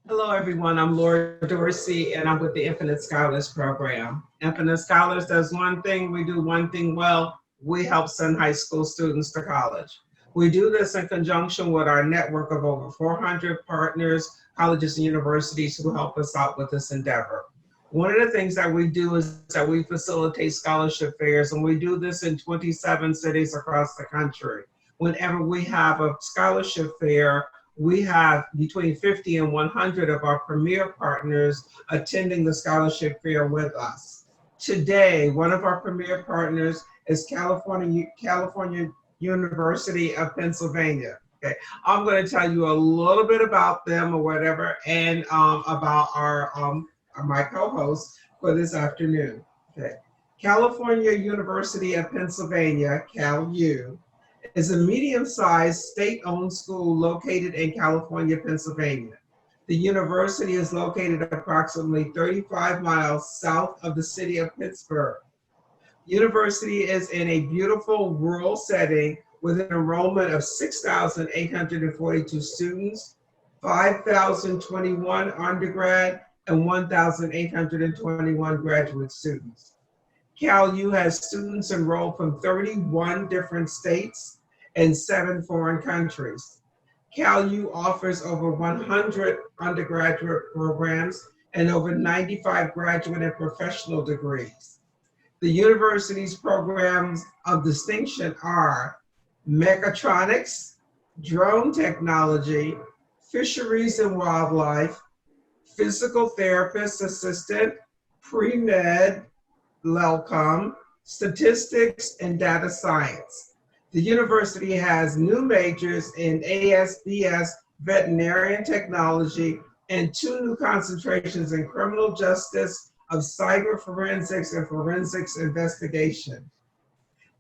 Hello, everyone. I'm Laura Dorsey, and I'm with the Infinite Scholars Program. Infinite Scholars does one thing, we do one thing well. We help send high school students to college. We do this in conjunction with our network of over 400 partners, colleges, and universities who help us out with this endeavor. One of the things that we do is that we facilitate scholarship fairs, and we do this in 27 cities across the country. Whenever we have a scholarship fair, we have between 50 and 100 of our premier partners attending the scholarship fair with us. Today, one of our premier partners is California University of Pennsylvania. Okay, I'm going to tell you a little bit about them or whatever, and about my co-host for this afternoon. Okay, California University of Pennsylvania, CalU, is a medium-sized state-owned school located in California, Pennsylvania. The university is located approximately 35 miles south of the city of Pittsburgh. University is in a beautiful rural setting with an enrollment of 6,842 students, 5,021 undergrad, and 1,821 graduate students. CalU has students enrolled from 31 different states and 7 foreign countries. CalU offers over 100 undergraduate programs and over 95 graduate and professional degrees. The university's programs of distinction are mechatronics, drone technology, fisheries and wildlife, physical therapist assistant, pre-med, LELCOM, statistics, and data science. The university has new majors in ASBS, veterinarian technology, and 2 new concentrations in criminal justice of cyber forensics and forensics investigation.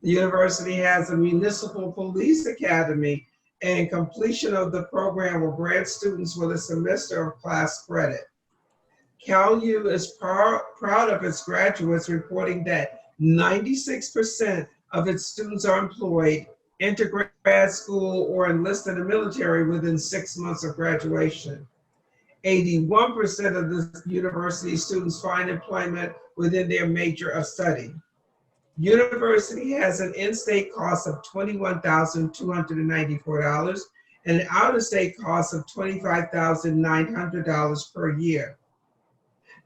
The university has a municipal police academy, and completion of the program will grant students with a semester of class credit. CalU is proud of its graduates, reporting that 96% of its students are employed, enter grad school, or enlist in the military within 6 months of graduation. 81% of the university students find employment within their major of study. University has an in-state cost of $21,294 and an out-of-state cost of $25,900 per year.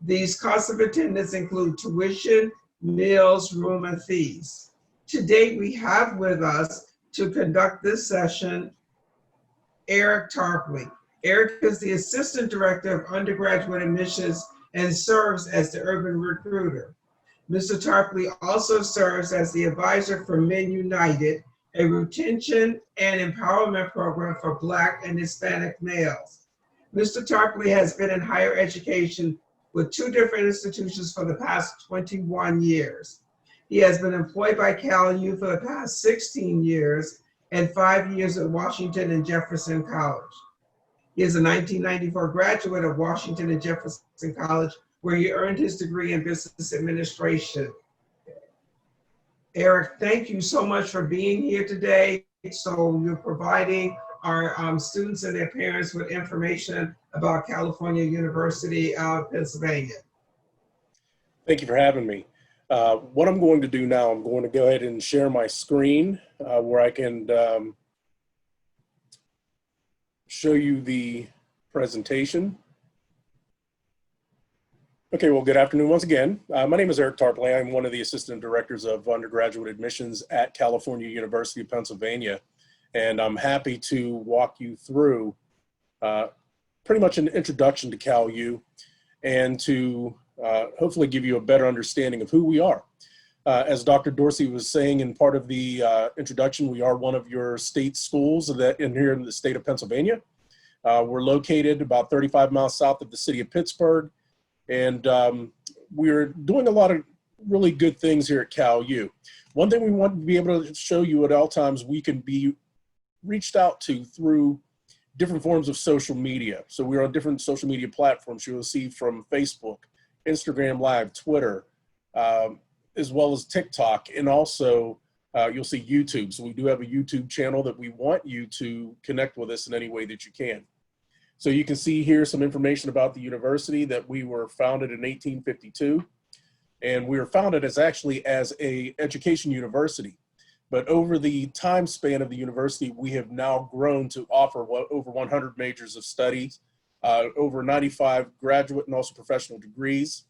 These costs of attendance include tuition, meals, room, and fees. To date, we have with us to conduct this session Eric Tarpley. Eric is the Assistant Director of Undergraduate Admissions and serves as the Urban Recruiter. Mr. Tarpley also serves as the advisor for Men United, a retention and empowerment program for Black and Hispanic males. Mr. Tarpley has been in higher education with 2 different institutions for the past 21 years. He has been employed by CalU for the past 16 years and 5 years at Washington and Jefferson College. He is a 1994 graduate of Washington and Jefferson College, where he earned his degree in business administration. Eric, thank you so much for being here today. So you're providing our students and their parents with information about California University of Pennsylvania. Thank you for having me. What I'm going to do now, I'm going to go ahead and share my screen where I can show you the presentation. Okay, well, good afternoon once again. My name is Eric Tarpley. I'm one of the assistant directors of undergraduate admissions at California University of Pennsylvania. And I'm happy to walk you through pretty much an introduction to CalU and to hopefully give you a better understanding of who we are. As Dr. Dorsey was saying in part of the introduction, we are one of your state schools that here in the state of Pennsylvania. We're located about 35 miles south of the city of Pittsburgh. And we're doing a lot of really good things here at CalU. One thing we want to be able to show you at all times, we can be reached out to through different forms of social media. So we're on different social media platforms. You'll see from Facebook, Instagram Live, Twitter, as well as TikTok, and also you'll see YouTube. So we do have a YouTube channel that we want you to connect with us in any way that you can. So you can see here some information about the university, that we were founded in 1852. And we were founded as actually as a education university. But over the time span of the university, we have now grown to offer over 100 majors of studies, over 95 graduate and also professional degrees.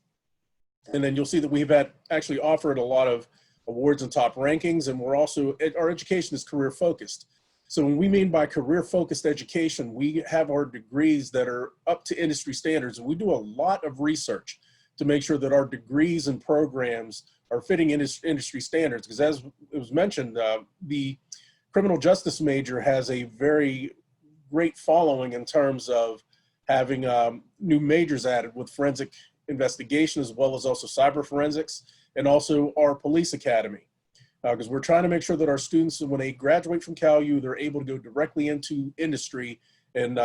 And then you'll see that we've actually offered a lot of awards and top rankings, and we're also, our education is career focused. So when we mean by career focused education, we have our degrees that are up to industry standards, and we do a lot of research to make sure that our degrees and programs are fitting industry standards. Because as it was mentioned, the criminal justice major has a very great following in terms of having new majors added with forensic investigation, as well as also cyber forensics, and also our police academy. Because we're trying to make sure that our students, when they graduate from Cal U, they're able to go directly into industry and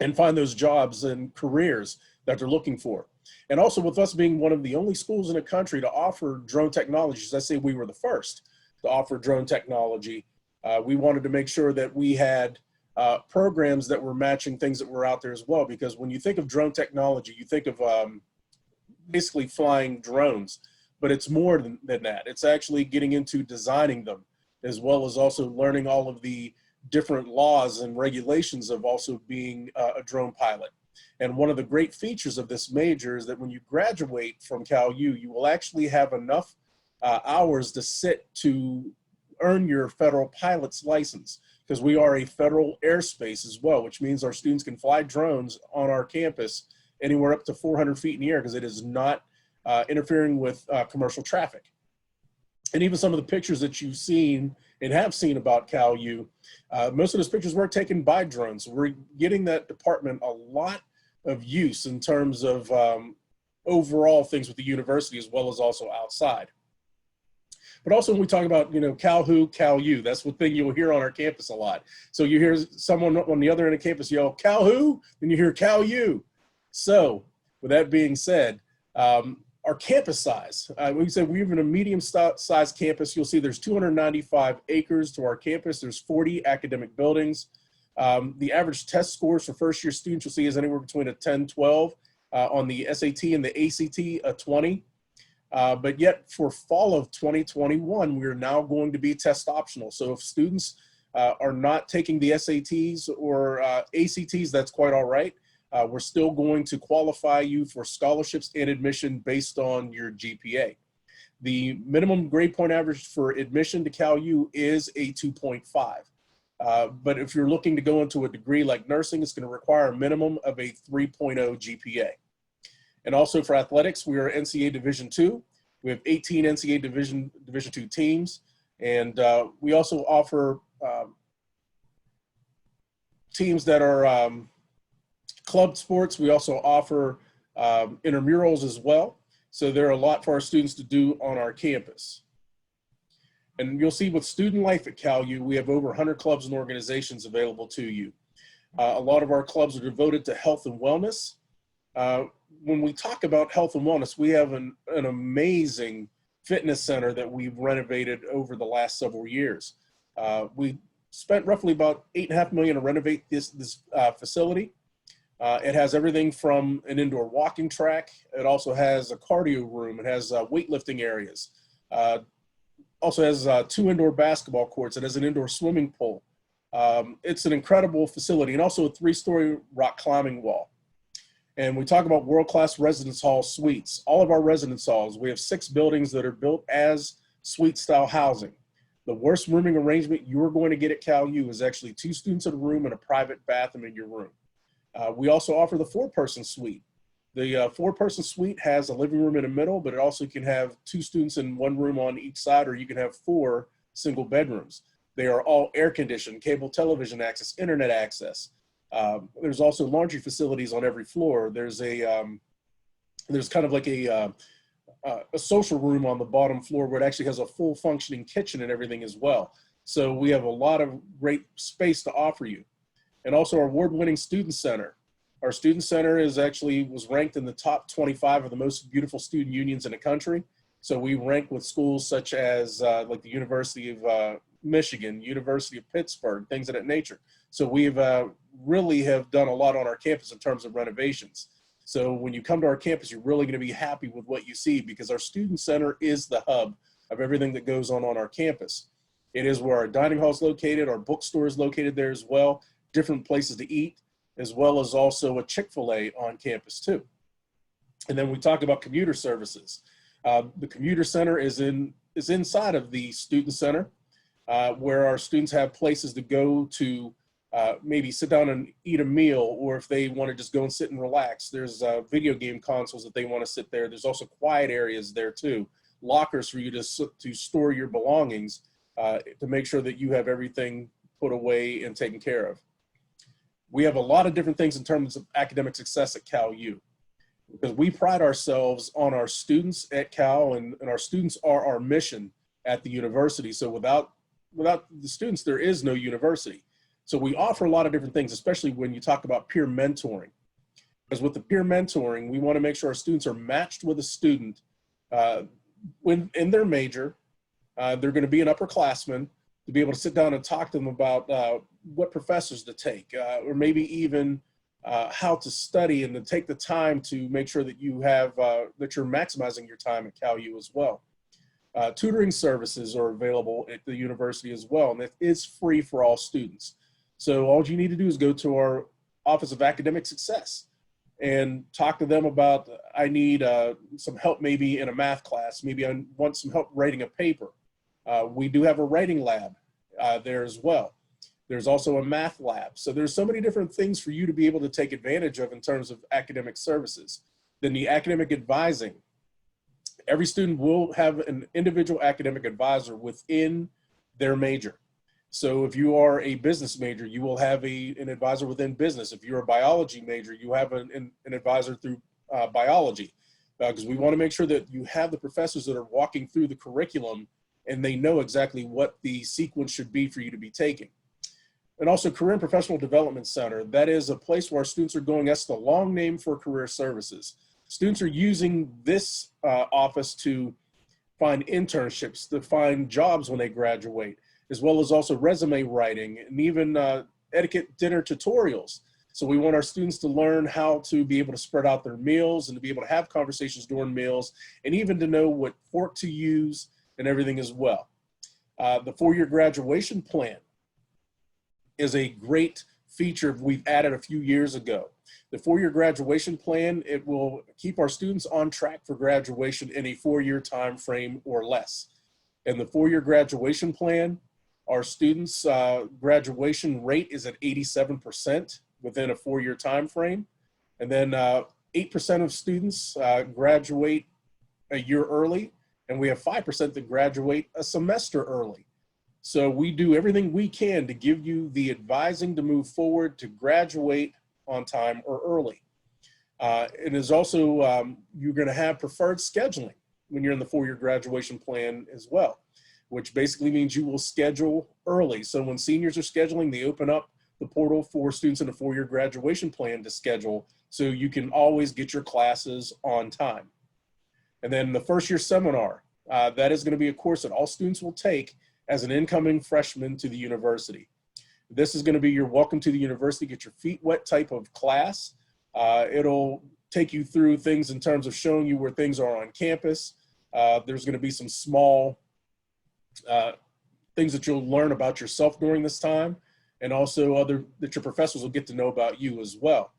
and find those jobs and careers that they're looking for. And also, with us being one of the only schools in the country to offer drone technologies, I say we were the first to offer drone technology. We wanted to make sure that we had programs that were matching things that were out there as well. Because when you think of drone technology, you think of basically flying drones. But it's more than that. It's actually getting into designing them, as well as also learning all of the different laws and regulations of also being a drone pilot. And one of the great features of this major is that when you graduate from Cal U, you will actually have enough hours to sit to earn your federal pilot's license, because we are a federal airspace as well, which means our students can fly drones on our campus anywhere up to 400 feet in the air, because it is not interfering with commercial traffic. And even some of the pictures that you've seen and have seen about Cal U, most of those pictures were taken by drones. So we're getting that department a lot of use in terms of overall things with the university, as well as also outside. But also when we talk about, you know, Cal Who, Cal U, that's one thing you'll hear on our campus a lot. So you hear someone on the other end of campus yell, Cal Who, and you hear Cal U. So with that being said, our campus size, we said we have a medium-sized campus. You'll see there's 295 acres to our campus. There's 40 academic buildings. The average test scores for first-year students you'll see is anywhere between a 10, 12. On the SAT and the ACT, a 20. But yet for fall of 2021, we're now going to be test optional. So if students are not taking the SATs or ACTs, that's quite all right. We're still going to qualify you for scholarships and admission based on your GPA. The minimum grade point average for admission to Cal U is a 2.5. But if you're looking to go into a degree like nursing, it's going to require a minimum of a 3.0 GPA. And also for athletics, we are NCAA Division II. We have 18 NCAA Division II teams. And we also offer teams that are club sports. We also offer intramurals as well. So there are a lot for our students to do on our campus. And you'll see with student life at Cal U, we have over 100 clubs and organizations available to you. A lot of our clubs are devoted to health and wellness. When we talk about health and wellness, we have an amazing fitness center that we've renovated over the last several years. We spent roughly about $8.5 million to renovate this facility. It has everything from an indoor walking track. It also has a cardio room. It has weightlifting areas. Also has 2 indoor basketball courts. It has an indoor swimming pool. It's an incredible facility, and also a 3-story rock climbing wall. And we talk about world-class residence hall suites. All of our residence halls, we have 6 buildings that are built as suite-style housing. The worst rooming arrangement you're going to get at Cal U is actually 2 students in a room and a private bathroom in your room. We also offer the 4-person suite. The 4-person suite has a living room in the middle, but it also can have 2 students in 1 room on each side, or you can have 4 single bedrooms. They are all air conditioned, cable television access, internet access. There's also laundry facilities on every floor. There's there's kind of like a social room on the bottom floor where it actually has a full functioning kitchen and everything as well. So we have a lot of great space to offer you. And also our award-winning student center. Our student center was ranked in the top 25 of the most beautiful student unions in the country. So we rank with schools such as like the University of Michigan, University of Pittsburgh, things of that nature. So we've really have done a lot on our campus in terms of renovations. So when you come to our campus, you're really going to be happy with what you see, because our student center is the hub of everything that goes on our campus. It is where our dining hall is located, our bookstore is located there as well, different places to eat, as well as also a Chick-fil-A on campus too. And then we talk about commuter services. The commuter center is inside of the student center, where our students have places to go to maybe sit down and eat a meal, or if they want to just go and sit and relax. There's video game consoles that they want to sit there. There's also quiet areas there too, lockers for you to store your belongings, to make sure that you have everything put away and taken care of. We have a lot of different things in terms of academic success at Cal U, because we pride ourselves on our students at Cal, and our students are our mission at the university. So without the students, there is no university. So we offer a lot of different things, especially when you talk about peer mentoring. Because with the peer mentoring, we want to make sure our students are matched with a student when in their major. They're going to be an upperclassman, to be able to sit down and talk to them about what professors to take, or maybe even how to study, and to take the time to make sure that you have that you're maximizing your time at Cal U as well. Tutoring services are available at the university as well, and it is free for all students. So all you need to do is go to our Office of Academic Success and talk to them about, I need some help maybe in a math class, maybe I want some help writing a paper. We do have a writing lab there as well. There's also a math lab. So there's so many different things for you to be able to take advantage of in terms of academic services. Then the academic advising. Every student will have an individual academic advisor within their major. So if you are a business major, you will have an advisor within business. If you're a biology major, you have an advisor through biology, because we want to make sure that you have the professors that are walking through the curriculum and they know exactly what the sequence should be for you to be taking. And also Career and Professional Development Center. That is a place where our students are going. That's the long name for career services. Students are using this office to find internships, to find jobs when they graduate, as well as also resume writing, and even etiquette dinner tutorials. So we want our students to learn how to be able to spread out their meals, and to be able to have conversations during meals, and even to know what fork to use and everything as well. The four-year graduation plan is a great feature we've added a few years ago. The four-year graduation plan, it will keep our students on track for graduation in a 4-year time frame or less. And the four-year graduation plan, our students' graduation rate is at 87% within a 4-year time frame. And then 8% of students graduate a year early, and we have 5% that graduate a semester early. So we do everything we can to give you the advising to move forward, to graduate on time or early. It is also, you're going to have preferred scheduling when you're in the 4-year graduation plan as well, which basically means you will schedule early. So when seniors are scheduling, they open up the portal for students in the 4-year graduation plan to schedule, so you can always get your classes on time. And then the first-year seminar, that is going to be a course that all students will take as an incoming freshman to the university. This is going to be your welcome to the university, get your feet wet type of class. It'll take you through things in terms of showing you where things are on campus. There's going to be some small things that you'll learn about yourself during this time, and also that your professors will get to know about you as well.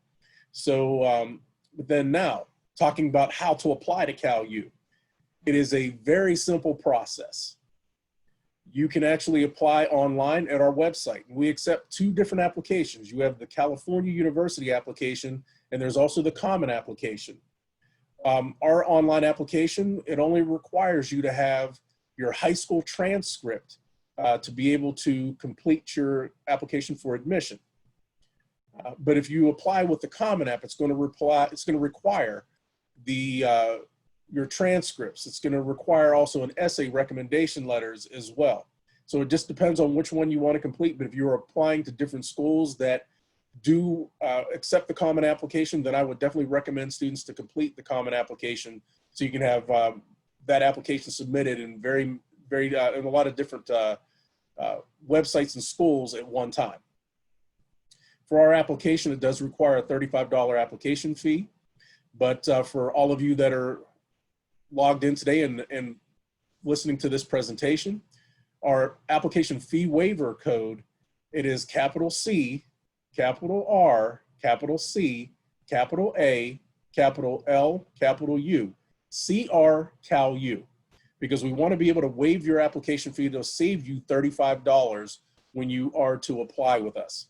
So but then now, talking about how to apply to Cal U. It is a very simple process. You can actually apply online at our website. We accept 2 different applications. You have the California University application, and there's also the Common application. Our online application, it only requires you to have your high school transcript to be able to complete your application for admission. But if you apply with the Common App, it's going to require your transcripts. It's going to require also an essay recommendation letters as well. So it just depends on which one you want to complete. But if you're applying to different schools that do accept the Common application, then I would definitely recommend students to complete the Common application, so you can have that application submitted in in a lot of different websites and schools at one time. For our application, it does require a $35 application fee, but for all of you that are logged in today and listening to this presentation, our application fee waiver code, it is capital C, capital R, capital C, capital A, capital L, capital U, CR Cal U, because we want to be able to waive your application fee to save you $35 when you are to apply with us.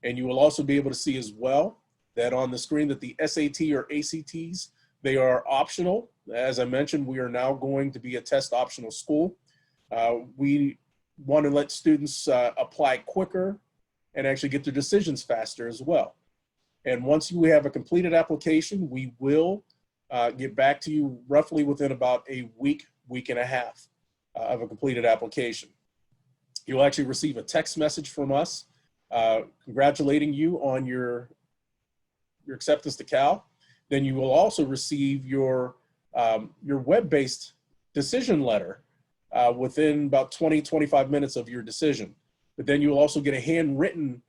And you will also be able to see as well that on the screen that the SAT or ACTs, they are optional. As I mentioned, we are now going to be a test optional school. We want to let students apply quicker and actually get their decisions faster as well. And once you have a completed application, we will get back to you roughly within about a week, week and a half of a completed application. You'll actually receive a text message from us congratulating you on your acceptance to Cal. Then you will also receive your web-based decision letter within about 20-25 minutes of your decision. But then you will also get a handwritten,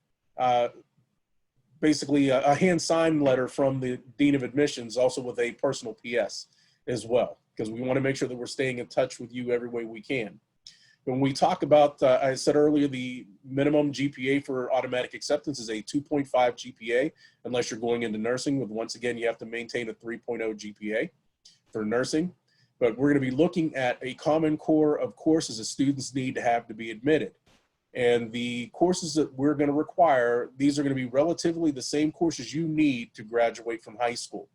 basically a hand-signed letter from the Dean of Admissions, also with a personal PS as well, because we want to make sure that we're staying in touch with you every way we can. When we talk about, I said earlier, the minimum GPA for automatic acceptance is a 2.5 GPA, unless you're going into nursing. With once again, you have to maintain a 3.0 GPA for nursing. But we're going to be looking at a common core of courses that students need to have to be admitted. And the courses that we're going to require, these are going to be relatively the same courses you need to graduate from high school.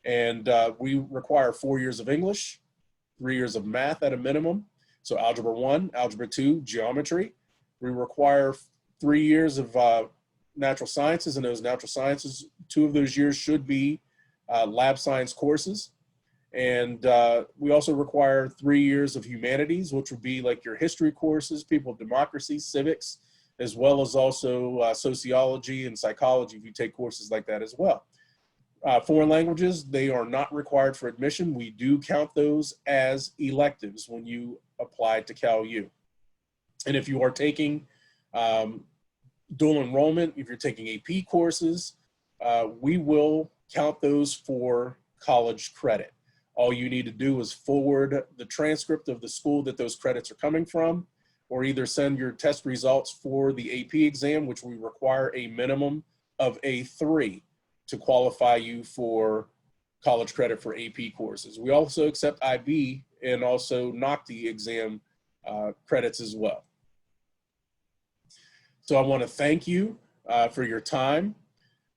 And we require 4 years of English, 3 years of math at a minimum. So Algebra 1, Algebra 2, Geometry. We require 3 years of natural sciences, and those natural sciences, 2 of those years should be lab science courses. And we also require 3 years of humanities, which would be like your history courses, people of democracy, civics, as well as also sociology and psychology if you take courses like that as well. Foreign languages, they are not required for admission. We do count those as electives when you apply to Cal U. And if you are taking dual enrollment, if you're taking AP courses, we will count those for college credit. All you need to do is forward the transcript of the school that those credits are coming from, or either send your test results for the AP exam, which we require a minimum of a 3 to qualify you for college credit for AP courses. We also accept IB and also NOCTI exam credits as well. So I want to thank you for your time.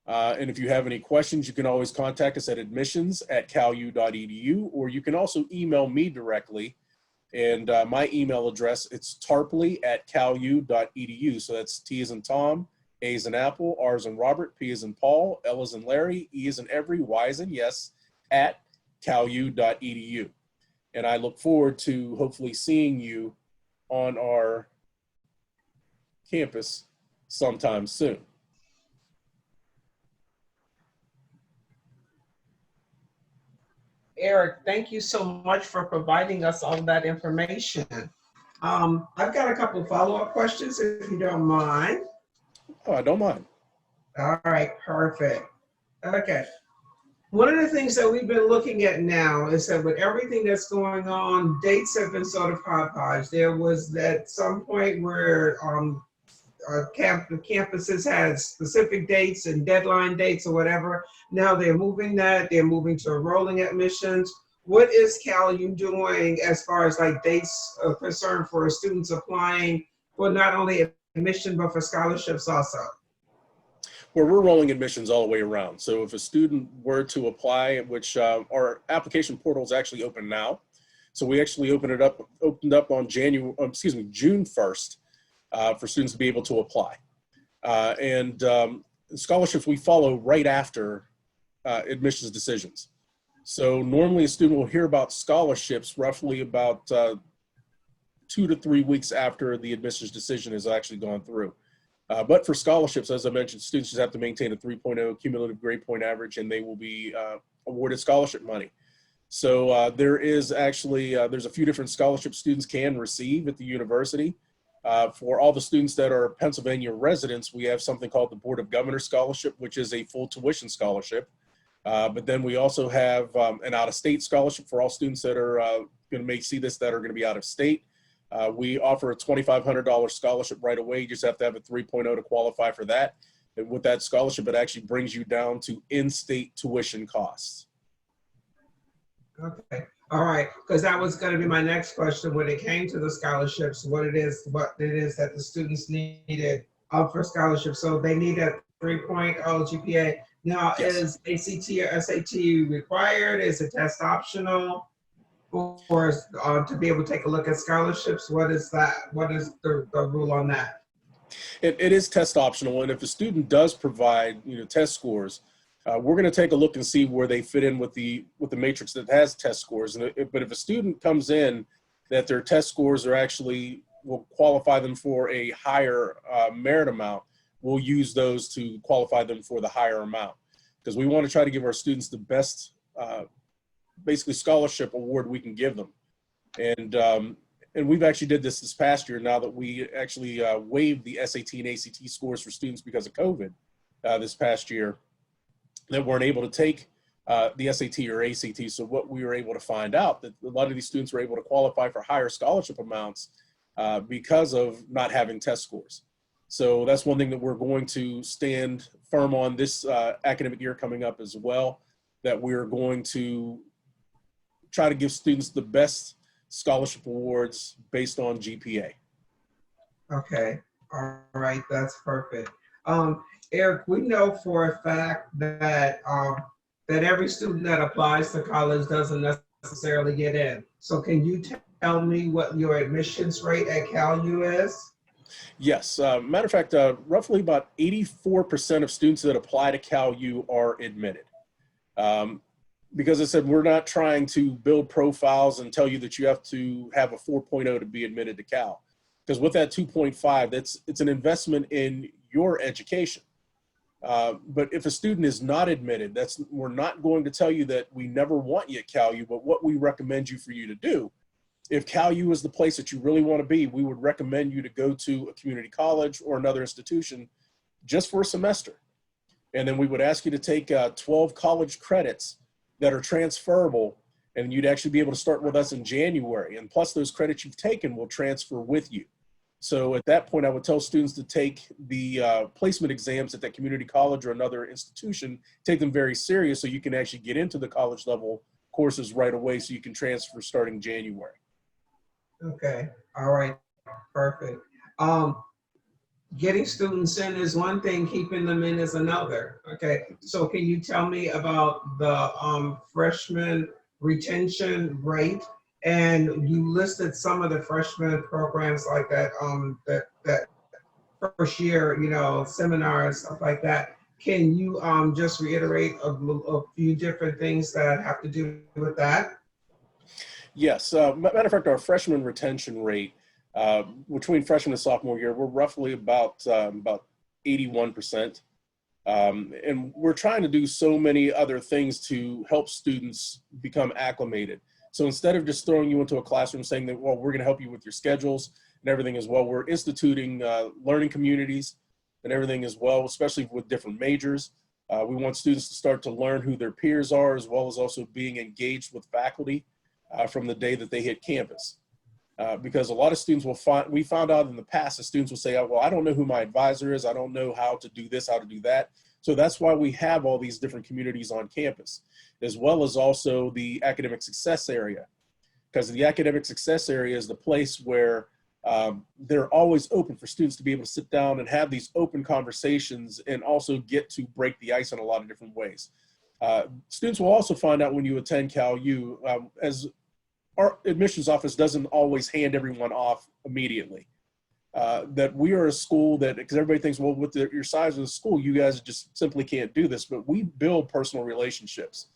And if you have any questions, you can always contact us at admissions@calu.edu, or you can also email me directly. And my email address, it's tarpley@calu.edu. So that's T as in Tom, A as in Apple, R as in Robert, P as in Paul, L as in Larry, E as in every, Y as in yes, @calu.edu. And I look forward to hopefully seeing you on our campus sometime soon. Eric, thank you so much for providing us all of that information. I've got a couple of follow-up questions, if you don't mind. Oh, I don't mind. All right, perfect. Okay. One of the things that we've been looking at now is that with everything that's going on, dates have been sort of hodgepodge. There was at some point where campuses had specific dates and deadline dates or whatever. Now they're moving that. They're moving to rolling admissions. What is CalU doing as far as like dates of concern for students applying for not only admission but for scholarships also? Well, we're rolling admissions all the way around. So if a student were to apply, which our application portal is actually open now. So we actually opened up on June 1st for students to be able to apply. And scholarships, we follow right after admissions decisions. So normally a student will hear about scholarships roughly about 2 to 3 weeks after the admissions decision has actually gone through. But for scholarships, as I mentioned, students just have to maintain a 3.0 cumulative grade point average, and they will be awarded scholarship money. So there is actually, there's a few different scholarships students can receive at the university. For all the students that are Pennsylvania residents, we have something called the Board of Governors Scholarship, which is a full tuition scholarship. But then we also have an out-of-state scholarship for all students that are going to see this that are going to be out of state. We offer a $2,500 scholarship right away. You just have to have a 3.0 to qualify for that. And with that scholarship, it actually brings you down to in-state tuition costs. Okay, all right, because that was going to be my next question when it came to the scholarships, what it is that the students needed for scholarships. So they need a 3.0 GPA. Now, Yes. Is ACT or SAT required? Is it test optional? Or to be able to take a look at scholarships? What is that? What is the rule on that? It is test optional, and if a student does provide test scores, we're going to take a look and see where they fit in with the matrix that has test scores. But if a student comes in that their test scores are actually will qualify them for a higher merit amount, we'll use those to qualify them for the higher amount, because we want to try to give our students the best basically scholarship award we can give them. And we've actually did this past year, now that we actually waived the SAT and ACT scores for students because of COVID this past year that weren't able to take the SAT or ACT. So what we were able to find out that a lot of these students were able to qualify for higher scholarship amounts because of not having test scores. So that's one thing that we're going to stand firm on this academic year coming up as well, that we're going to try to give students the best scholarship awards based on GPA. Okay, all right, that's perfect. Eric, we know for a fact that that every student that applies to college doesn't necessarily get in. So can you tell me what your admissions rate at CalU is? Yes, matter of fact, roughly about 84% of students that apply to CalU are admitted. Because I said, we're not trying to build profiles and tell you that you have to have a 4.0 to be admitted to Cal. Because with that 2.5, it's an investment in your education. But if a student is not admitted, we're not going to tell you that we never want you at CalU, but what we recommend for you to do, if CalU is the place that you really want to be, we would recommend you to go to a community college or another institution just for a semester. And then we would ask you to take 12 college credits that are transferable, and you'd actually be able to start with us in January. And plus those credits you've taken will transfer with you. So at that point, I would tell students to take the placement exams at that community college or another institution, take them very serious so you can actually get into the college level courses right away so you can transfer starting January. Okay, all right, perfect. Getting students in is one thing, keeping them in is another. Okay, so can you tell me about the freshman retention rate? And you listed some of the freshman programs like that, that first year, seminars, stuff like that. Can you just reiterate a few different things that have to do with that? Yes, matter of fact, our freshman retention rate between freshman and sophomore year, we're roughly about 81%. And we're trying to do so many other things to help students become acclimated. So instead of just throwing you into a classroom saying that, well, we're going to help you with your schedules and everything as well, we're instituting learning communities and everything as well, especially with different majors. We want students to start to learn who their peers are, as well as also being engaged with faculty from the day that they hit campus. Because a lot of students we found out in the past that students will say, oh, well, I don't know who my advisor is. I don't know how to do this, how to do that. So that's why we have all these different communities on campus, as well as also the academic success area. Because the academic success area is the place where they're always open for students to be able to sit down and have these open conversations and also get to break the ice in a lot of different ways. Students will also find out when you attend CalU, as our admissions office doesn't always hand everyone off immediately. That we are a school that, because everybody thinks, well, with your size of the school, you guys just simply can't do this, but we build personal relationships.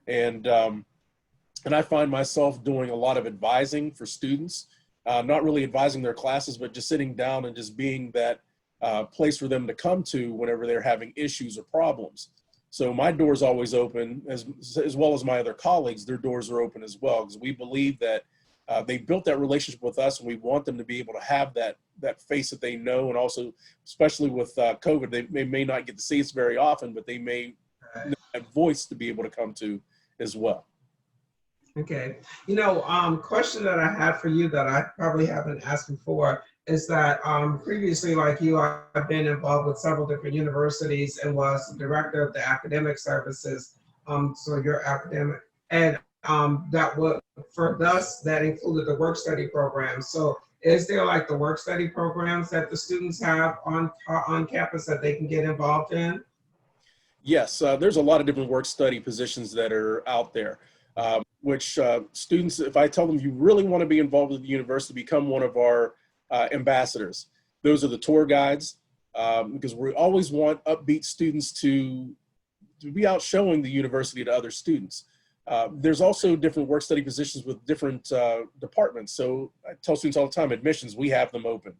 And I find myself doing a lot of advising for students, not really advising their classes, but just sitting down and just being that place for them to come to whenever they're having issues or problems. So my door is always open, as well as my other colleagues, their doors are open as well, because we believe that They built that relationship with us, and we want them to be able to have that face that they know, and also, especially with COVID, they may not get to see us very often, but they may know that voice to be able to come to as well. Okay. Question that I had for you that I probably haven't asked before is that previously, like you, I've been involved with several different universities and was the director of the academic services. So your academic, and that would, for us, that included the work study program. So is there like the work study programs that the students have on campus that they can get involved in? Yes, there's a lot of different work study positions that are out there, which students, if I tell them you really want to be involved with the university, become one of our ambassadors. Those are the tour guides, because we always want upbeat students to be out showing the university to other students. There's also different work study positions with different departments. So I tell students all the time, admissions, we have them open,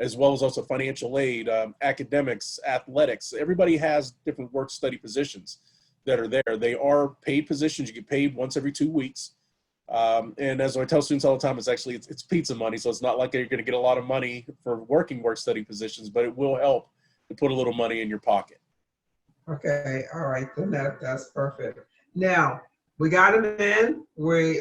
as well as also financial aid, academics, athletics. Everybody has different work study positions that are there. They are paid positions. You get paid once every 2 weeks. And as I tell students all the time, it's pizza money. So it's not like you're going to get a lot of money for working work study positions, but it will help to put a little money in your pocket. Okay, all right, then that's perfect. Now we got them in. And we're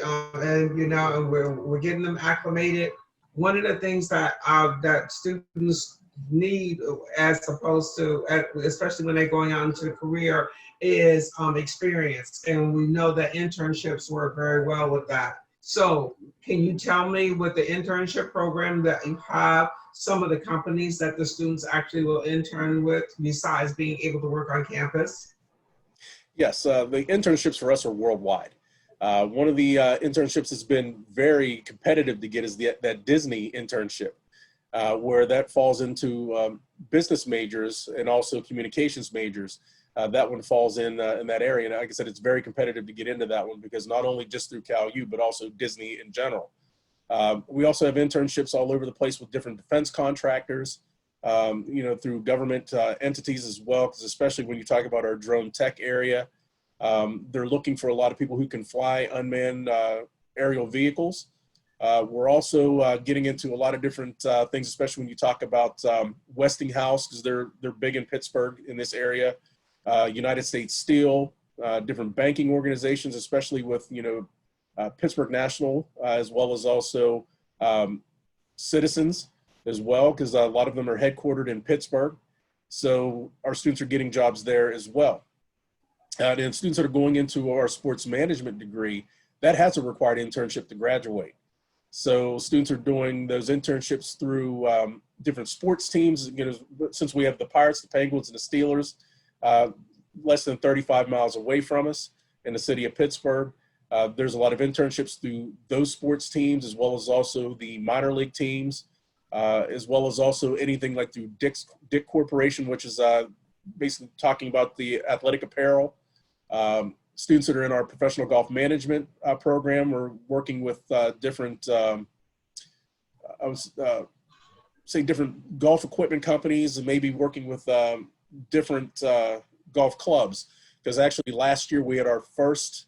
getting them acclimated. One of the things that that students need, as opposed to, especially when they're going out into the career, is experience. And we know that internships work very well with that. So can you tell me, with the internship program that you have, some of the companies that the students actually will intern with besides being able to work on campus? Yes, the internships for us are worldwide. One of the internships that's been very competitive to get is that Disney internship, where that falls into business majors and also communications majors. That one falls in that area. And like I said, it's very competitive to get into that one, because not only just through Cal U, but also Disney in general. We also have internships all over the place with different defense contractors, through government entities as well, because especially when you talk about our drone tech area, they're looking for a lot of people who can fly unmanned aerial vehicles. We're also getting into a lot of different things, especially when you talk about Westinghouse, because they're big in Pittsburgh in this area. United States Steel, different banking organizations, especially with Pittsburgh National, as well as also Citizens as well, because a lot of them are headquartered in Pittsburgh. So our students are getting jobs there as well. And students that are going into our sports management degree, that has a required internship to graduate. So students are doing those internships through different sports teams. Since we have the Pirates, the Penguins, and the Steelers, less than 35 miles away from us in the city of Pittsburgh, there's a lot of internships through those sports teams, as well as also the minor league teams, as well as also anything like through Dick Corporation, which is basically talking about the athletic apparel. Students that are in our professional golf management program, we're working with different, different golf equipment companies, and maybe working with different golf clubs. Because actually last year we had our first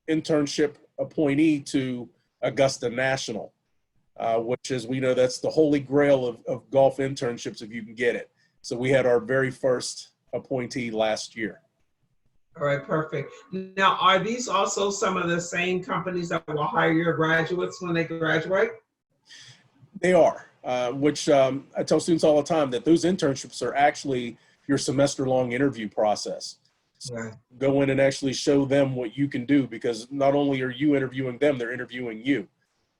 internship appointee to Augusta National, which, as we know, that's the holy grail of golf internships if you can get it. So we had our very first appointee last year. All right, perfect. Now, are these also some of the same companies that will hire your graduates when they graduate? They are, which I tell students all the time that those internships are actually your semester-long interview process. So Right. go in and actually show them what you can do, because not only are you interviewing them, they're interviewing you.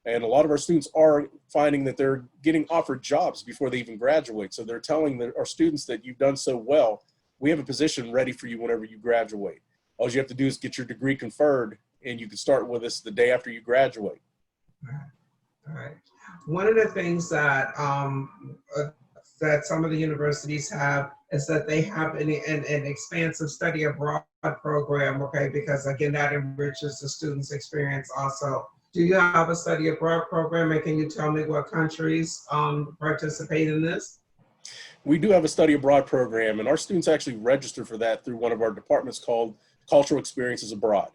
And a lot of our students are finding that they're getting offered jobs before they even graduate. So they're telling our students that you've done so well, we have a position ready for you whenever you graduate. All you have to do is get your degree conferred, and you can start with us the day after you graduate. All right. One of the things that that some of the universities have is that they have an expansive study abroad program, okay, because again, that enriches the students' experience also. Do you have a study abroad program, and can you tell me what countries participate in this? We do have a study abroad program, and our students actually register for that through one of our departments called Cultural Experiences Abroad.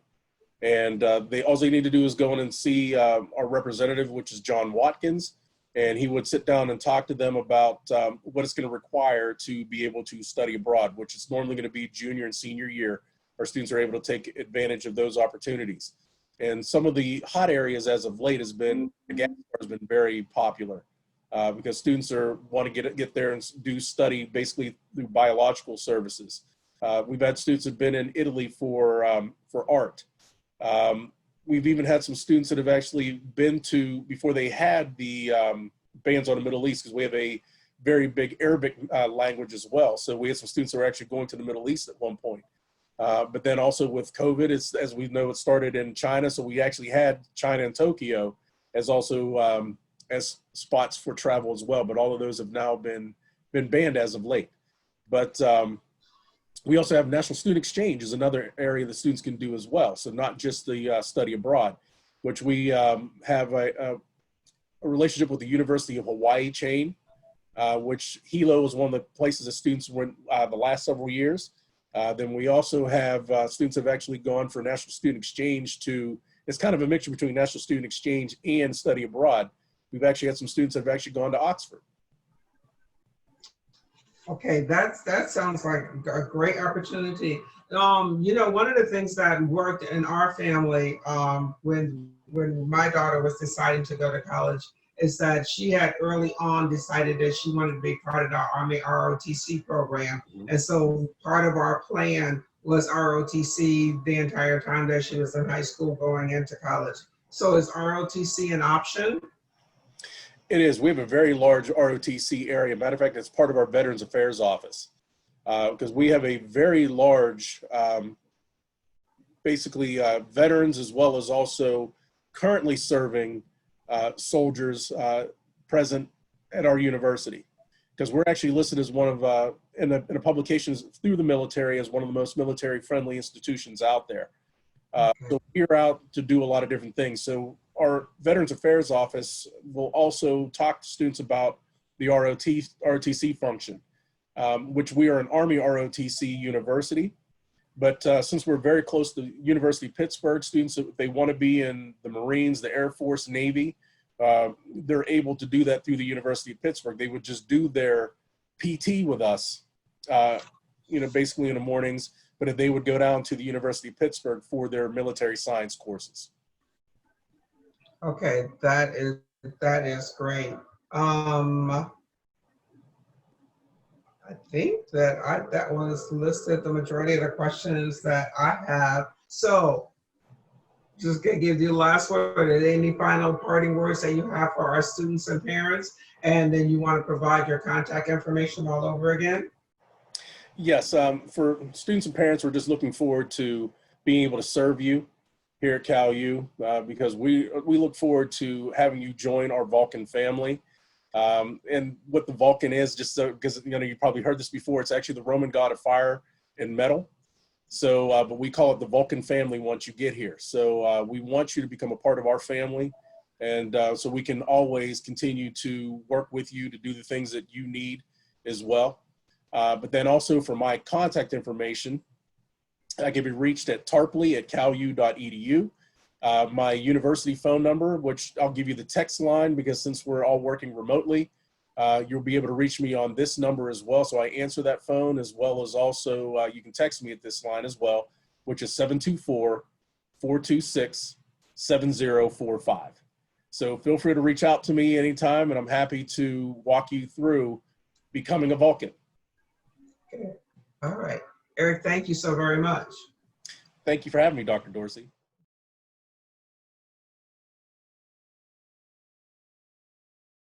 And all they need to do is go in and see our representative, which is John Watkins, and he would sit down and talk to them about what it's going to require to be able to study abroad, which is normally going to be junior and senior year. Our students are able to take advantage of those opportunities. And some of the hot areas as of late has been, the Gap has been very popular because students want to get there and do study basically through biological services. We've had students who've been in Italy for art. We've even had some students that have actually been to, before they had the bans on the Middle East, because we have a very big Arabic language as well. So we had some students that were actually going to the Middle East at one point. But then also with COVID, as we know, it started in China. So we actually had China and Tokyo as also as spots for travel as well. But all of those have now been banned as of late. But we also have National Student Exchange is another area that students can do as well. So not just the study abroad, which we have a relationship with the University of Hawaii chain, which Hilo is one of the places that students went the last several years. Then we also have students have actually gone for National Student Exchange it's kind of a mixture between National Student Exchange and study abroad. We've actually had some students that have actually gone to Oxford. Okay, that sounds like a great opportunity. You know, one of the things that worked in our family when my daughter was deciding to go to college is that she had early on decided that she wanted to be part of the Army ROTC program. And so part of our plan was ROTC the entire time that she was in high school going into college. So is ROTC an option? It is. We have a very large ROTC area. Matter of fact, it's part of our Veterans Affairs office because we have a very large, basically veterans as well as also currently serving soldiers present at our university. Because we're actually listed as one of, in a publications through the military as one of the most military-friendly institutions out there. So we're out to do a lot of different things. So our Veterans Affairs office will also talk to students about the ROTC function, which we are an Army ROTC university. But since we're very close to University of Pittsburgh, students, if they want to be in the Marines, the Air Force, Navy, they're able to do that through the University of Pittsburgh. They would just do their PT with us, basically in the mornings, but if they would go down to the University of Pittsburgh for their military science courses. Okay, that is great. I think that was listed the majority of the questions that I have. So just gonna give you the last word. Any final parting words that you have for our students and parents? And then you want to provide your contact information all over again? Yes, for students and parents, we're just looking forward to being able to serve you here at Cal U because we look forward to having you join our Vulcan family. And what the Vulcan is, just so because you probably heard this before, it's actually the Roman god of fire and metal. So, but we call it the Vulcan family once you get here. So we want you to become a part of our family, and so we can always continue to work with you to do the things that you need as well. But then also for my contact information, I can be reached at tarpley@calu.edu. My university phone number, which I'll give you the text line because since we're all working remotely, you'll be able to reach me on this number as well. So I answer that phone as well as also you can text me at this line as well, which is 724-426-7045. So feel free to reach out to me anytime and I'm happy to walk you through becoming a Vulcan. Okay. All right. Eric, thank you so very much. Thank you for having me, Dr. Dorsey.